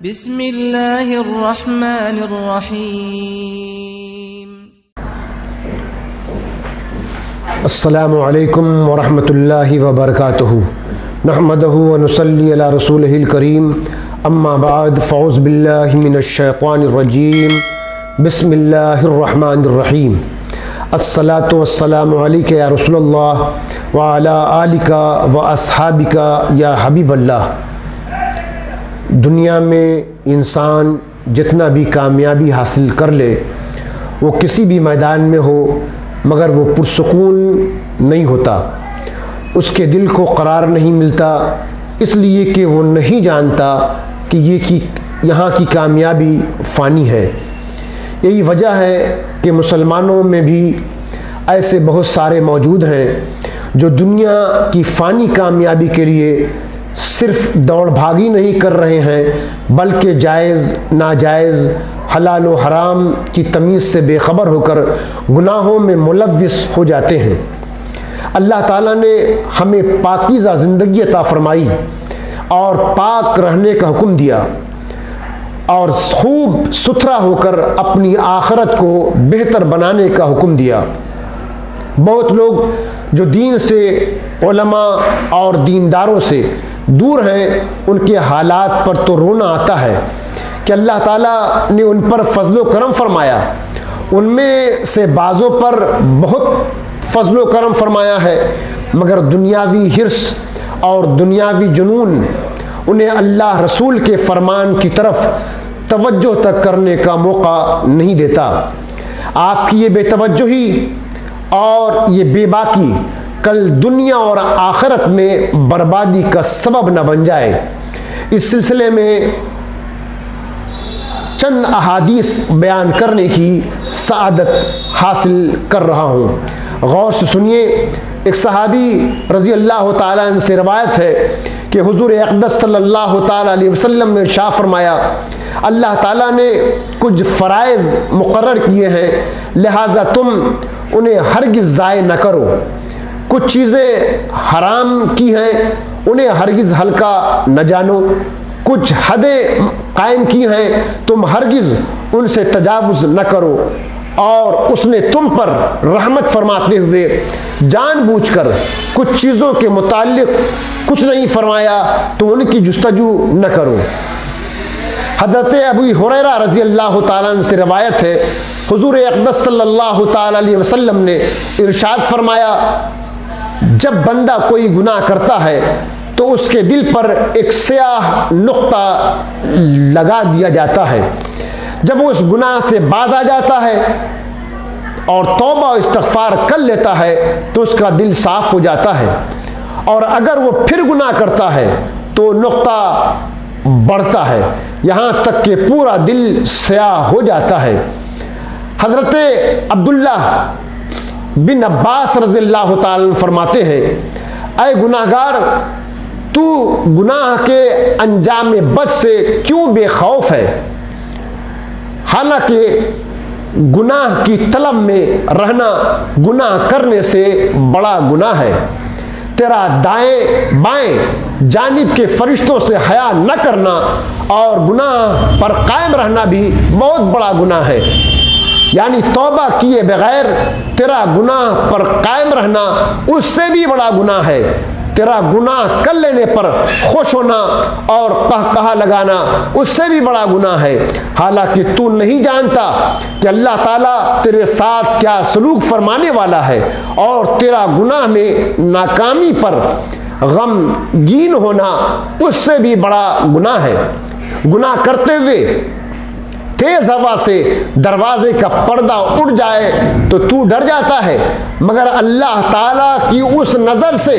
بسم اللہ الرحمن الرحیم۔ السلام علیکم ورحمۃ اللہ وبرکاتہ۔ نحمدہ ونصلی علی رسولہ الکریم، اما بعد فاعوذ باللہ من الشیطان الرجیم، بسم اللہ الرحمن الرحیم۔ الصلاۃ والسلام علیک یا رسول اللہ وعلی آلک واصحابک یا حبیب اللہ۔ دنیا میں انسان جتنا بھی کامیابی حاصل کر لے، وہ کسی بھی میدان میں ہو، مگر وہ پرسکون نہیں ہوتا، اس کے دل کو قرار نہیں ملتا، اس لیے کہ وہ نہیں جانتا کہ یہاں کی کامیابی فانی ہے۔ یہی وجہ ہے کہ مسلمانوں میں بھی ایسے بہت سارے موجود ہیں جو دنیا کی فانی کامیابی کے لیے صرف دوڑ بھاگی نہیں کر رہے ہیں، بلکہ جائز ناجائز، حلال و حرام کی تمیز سے بے خبر ہو کر گناہوں میں ملوث ہو جاتے ہیں۔ اللہ تعالیٰ نے ہمیں پاکیزہ زندگی عطا فرمائی اور پاک رہنے کا حکم دیا اور خوب ستھرا ہو کر اپنی آخرت کو بہتر بنانے کا حکم دیا۔ بہت لوگ جو دین سے، علماء اور دینداروں سے دور ہیں، ان کے حالات پر تو رونا آتا ہے کہ اللہ تعالیٰ نے ان پر فضل و کرم فرمایا، ان میں سے بعضوں پر بہت فضل و کرم فرمایا ہے، مگر دنیاوی حرص اور دنیاوی جنون انہیں اللہ رسول کے فرمان کی طرف توجہ تک کرنے کا موقع نہیں دیتا۔ آپ کی یہ بے توجہی اور یہ بے باکی کل دنیا اور آخرت میں بربادی کا سبب نہ بن جائے۔ اس سلسلے میں چند احادیث بیان کرنے کی سعادت حاصل کر رہا ہوں، غور سے سنیے۔ ایک صحابی رضی اللہ تعالیٰ عنہ سے روایت ہے کہ حضور اقدس صلی اللہ تعالیٰ علیہ وسلم نے ارشاد فرمایا، اللہ تعالیٰ نے کچھ فرائض مقرر کیے ہیں، لہٰذا تم انہیں ہرگز ضائع نہ کرو۔ کچھ چیزیں حرام کی ہیں، انہیں ہرگز ہلکا نہ جانو۔ کچھ حدیں قائم کی ہیں، تم ہرگز ان سے تجاوز نہ کرو۔ اور اس نے تم پر رحمت فرماتے ہوئے جان بوجھ کر کچھ چیزوں کے متعلق کچھ نہیں فرمایا تو ان کی جستجو نہ کرو۔ حضرت ابو ہریرہ رضی اللہ تعالیٰ عنہ سے روایت ہے، حضور اقدس صلی اللہ تعالیٰ علیہ وسلم نے ارشاد فرمایا، جب بندہ کوئی گناہ کرتا ہے تو اس کے دل پر ایک سیاہ نقطہ لگا دیا جاتا ہے۔ جب وہ اس گناہ سے باز آ جاتا ہے اور توبہ و استغفار کر لیتا ہے تو اس کا دل صاف ہو جاتا ہے، اور اگر وہ پھر گناہ کرتا ہے تو نقطہ بڑھتا ہے، یہاں تک کہ پورا دل سیاہ ہو جاتا ہے۔ حضرت عبداللہ بن عباس رضی اللہ تعالیٰ عنہ فرماتے ہیں، اے گناہگار، تو گناہ کے انجام بد سے کیوں بے خوف ہے؟ حالانکہ گناہ کی طلب میں رہنا گناہ کرنے سے بڑا گناہ ہے۔ تیرا دائیں بائیں جانب کے فرشتوں سے حیا نہ کرنا اور گناہ پر قائم رہنا بھی بہت بڑا گناہ ہے۔ یعنی توبہ کیے بغیر تیرا گناہ پر قائم رہنا اس سے بھی بڑا گناہ ہے۔ تیرا گناہ کر لینے پر خوش ہونا اور قہقہا لگانا اس سے بھی بڑا گناہ ہے، حالانکہ تو نہیں جانتا کہ اللہ تعالیٰ تیرے ساتھ کیا سلوک فرمانے والا ہے، اور تیرا گناہ میں ناکامی پر غمگین ہونا اس سے بھی بڑا گناہ ہے۔ گناہ کرتے ہوئے تیز ہوا سے دروازے کا پردہ اٹھ جائے تو تو ڈر جاتا ہے، مگر اللہ تعالیٰ کی اس نظر سے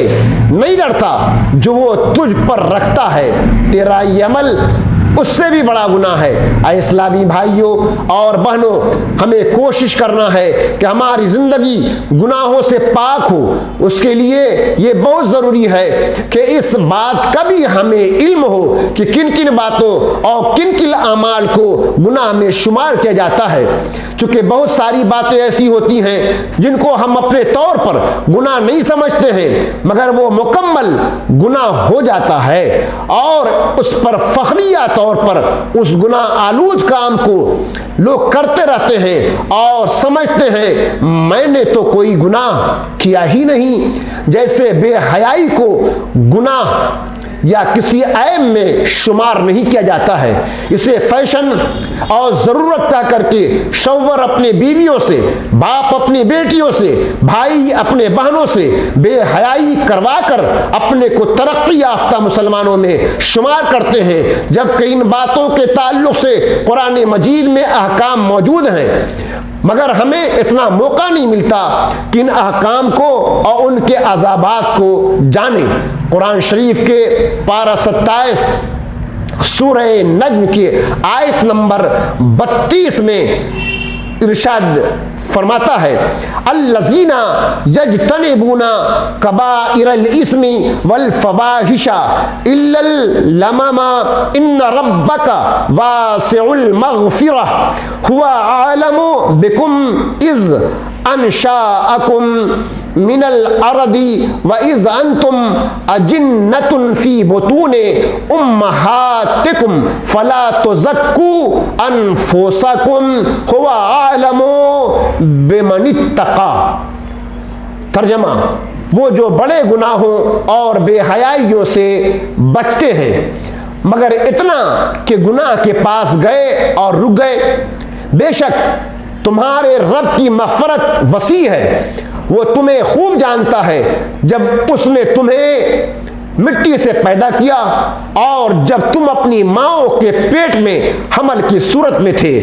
نہیں ڈرتا جو وہ تجھ پر رکھتا ہے۔ تیرا یہ عمل اس سے بھی بڑا گناہ ہے۔ اے اسلامی بھائیوں اور بہنوں، ہمیں کوشش کرنا ہے کہ ہماری زندگی گناہوں سے پاک ہو۔ اس کے لیے یہ بہت ضروری ہے کہ اس بات کا بھی ہمیں علم ہو کہ کن کن باتوں اور کن کن اعمال کو گناہ میں شمار کیا جاتا ہے، چونکہ بہت ساری باتیں ایسی ہوتی ہیں جن کو ہم اپنے طور پر گناہ نہیں سمجھتے ہیں، مگر وہ مکمل گناہ ہو جاتا ہے اور اس پر فخریہ طور پر اس گناہ آلود کام کو لوگ کرتے رہتے ہیں اور سمجھتے ہیں میں نے تو کوئی گناہ کیا ہی نہیں، جیسے بے حیائی کو گناہ یا کسی عیب میں شمار نہیں کیا جاتا ہے۔ اسے فیشن اور ضرورت کا کر کے شوہر اپنے بیویوں سے، باپ اپنی بیٹیوں سے، بھائی اپنے بہنوں سے بے حیائی کروا کر اپنے کو ترقی یافتہ مسلمانوں میں شمار کرتے ہیں، جبکہ ان باتوں کے تعلق سے قرآن مجید میں احکام موجود ہیں، مگر ہمیں اتنا موقع نہیں ملتا کہ ان احکام کو اور ان کے عذابات کو جانیں۔ قرآن شریف کے پارہ 27 سورہ نجم کی آیت نمبر 32 میں ارشاد فرماتا ہے الذین یجتنبون کبائر الاسم والفواحش الا اللمم ان ربک واسع المغفرہ هو عالم بکم اذ انشاءکم من الارض واذ انتم اجنة فی بطون امہاتکم فلا تزکوا انفسکم هو عالم بمن اتقى۔ ترجمہ، وہ جو بڑے گناہوں اور بے حیائیوں سے بچتے ہیں مگر اتنا کہ گناہ کے پاس گئے اور رک گئے، بے شک تمہارے رب کی مغفرت وسیع ہے، وہ تمہیں خوب جانتا ہے۔ جب اس نے تمہیں مٹی سے پیدا کیا اور جب تم اپنی ماؤں کے پیٹ میں حمل کی صورت میں تھے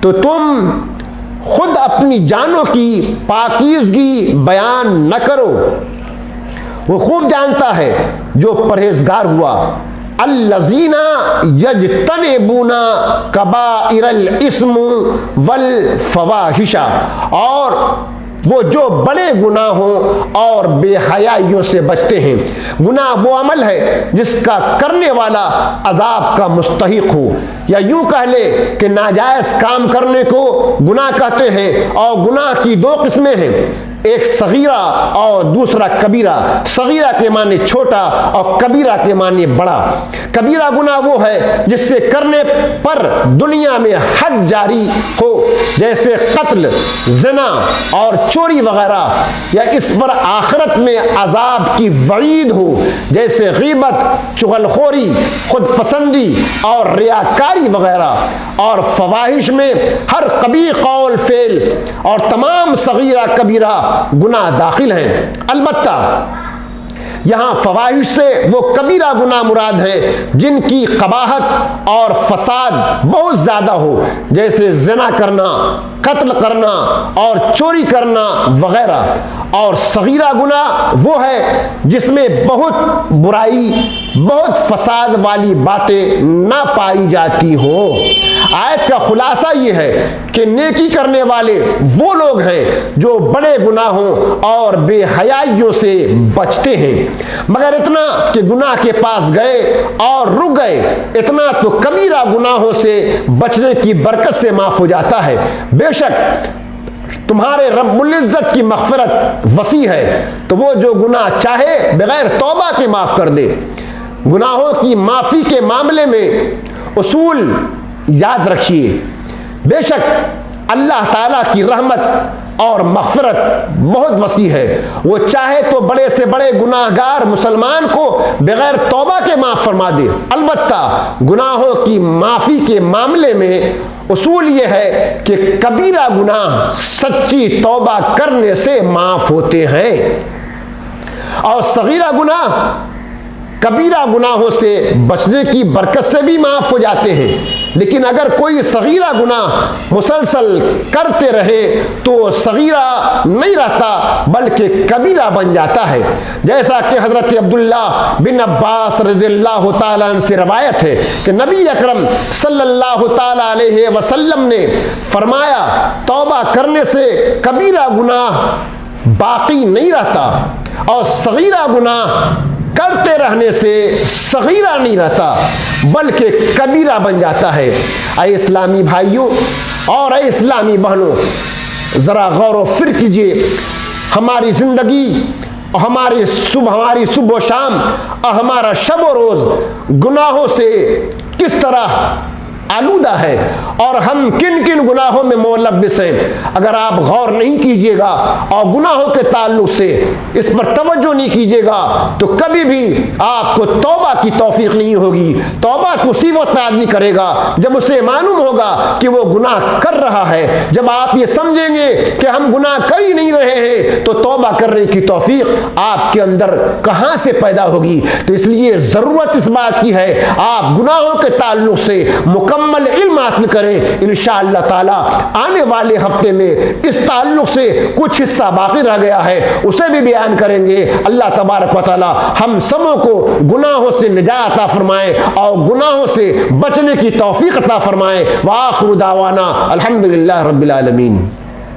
تو تم خود اپنی جانوں کی پاکیزگی بیان نہ کرو، وہ خوب جانتا ہے جو پرہیزگار ہوا۔ الذین یجتنبون کبائر الاسم والفواحش، اور وہ جو بڑے گناہوں اور بے حیائیوں سے بچتے ہیں۔ گناہ وہ عمل ہے جس کا کرنے والا عذاب کا مستحق ہو، یا یوں کہہ لے کہ ناجائز کام کرنے کو گناہ کہتے ہیں، اور گناہ کی دو قسمیں ہیں، ایک صغیرہ اور دوسرا کبیرہ۔ صغیرہ کے معنی چھوٹا اور کبیرہ کے معنی بڑا۔ کبیرہ گناہ وہ ہے جس سے کرنے پر دنیا میں حد جاری ہو، جیسے قتل، زنا اور چوری وغیرہ، یا اس پر آخرت میں عذاب کی وعید ہو، جیسے غیبت، چغلخوری، خود پسندی اور ریاکاری وغیرہ۔ اور فواحش میں ہر قبیح قول، فعل اور تمام صغیرہ کبیرہ گناہ داخل ہیں۔ البتہ یہاں فواحش سے وہ کبیرہ گناہ مراد ہیں جن کی قباحت اور فساد بہت زیادہ ہو، جیسے زنا کرنا، قتل کرنا اور چوری کرنا وغیرہ۔ اور صغیرہ گناہ وہ ہے جس میں بہت برائی، بہت فساد والی باتیں نہ پائی جاتی ہوں۔ آیت کا خلاصہ یہ ہے کہ نیکی کرنے والے وہ لوگ ہیں جو بڑے گناہوں اور بے حیائیوں سے بچتے ہیں، مگر اتنا کہ گناہ کے پاس گئے اور رک گئے، اتنا تو کبیرہ گناہوں سے بچنے کی برکت سے معاف ہو جاتا ہے۔ بے شک تمہارے رب العزت کی مغفرت وسیع ہے، تو وہ جو گناہ چاہے بغیر توبہ کے معاف کر دے۔ گناہوں کی معافی کے معاملے میں اصول یاد رکھیے۔ بے شک اللہ تعالیٰ کی رحمت اور مغفرت بہت وسیع ہے، وہ چاہے تو بڑے سے بڑے گناہ گار مسلمان کو بغیر توبہ کے معاف فرما دے۔ البتہ گناہوں کی معافی کے معاملے میں اصول یہ ہے کہ کبیرہ گناہ سچی توبہ کرنے سے معاف ہوتے ہیں، اور صغیرہ گناہ کبیرہ گناہوں سے بچنے کی برکت سے بھی معاف ہو جاتے ہیں۔ لیکن اگر کوئی صغیرہ گناہ مسلسل کرتے رہے تو صغیرہ نہیں رہتا بلکہ کبیرہ بن جاتا ہے، جیسا کہ حضرت عبداللہ بن عباس رضی اللہ تعالیٰ عنہ سے روایت ہے کہ نبی اکرم صلی اللہ تعالیٰ علیہ وسلم نے فرمایا، توبہ کرنے سے کبیرہ گناہ باقی نہیں رہتا، اور صغیرہ گناہ کرتے رہنے سے صغیرہ نہیں رہتا بلکہ کبیرہ بن جاتا ہے۔ اے اسلامی بھائیوں اور اے اسلامی بہنوں، ذرا غور و فکر کیجئے، ہماری زندگی، ہماری صبح و شام اور ہمارا شب و روز گناہوں سے کس طرح آلودہ ہے اور ہم کن کن گناہوں میں ملوث ہیں، اگر آپ غور نہیں کیجیے گا اور گناہوں کے تعلق سے اس پر توجہ نہیں کیجیے گا تو کبھی بھی آپ کو توبہ کی توفیق نہیں ہوگی۔ توبہ اسی وقت آدمی کرے گا جب اسے معلوم ہوگا کہ وہ گناہ کر رہا ہے۔ جب آپ یہ سمجھیں گے کہ ہم گناہ کر ہی نہیں رہے ہیں تو توبہ کرنے کی توفیق آپ کے اندر کہاں سے پیدا ہوگی؟ تو اس لیے ضرورت اس بات کی ہے آپ گناہوں کے تعلق سے مکمل علم حاصل کریں۔ انشاءاللہ تعالی آنے والے ہفتے میں اس تعلق سے کچھ حصہ باقی رہ گیا ہے، اسے بھی بیان کریں گے۔ اللہ تبارک و تعالی ہم سبوں کو گناہوں سے نجات عطا فرمائے اور گناہوں سے بچنے کی توفیق عطا فرمائے۔ وآخر دعوانا الحمدللہ رب العالمین۔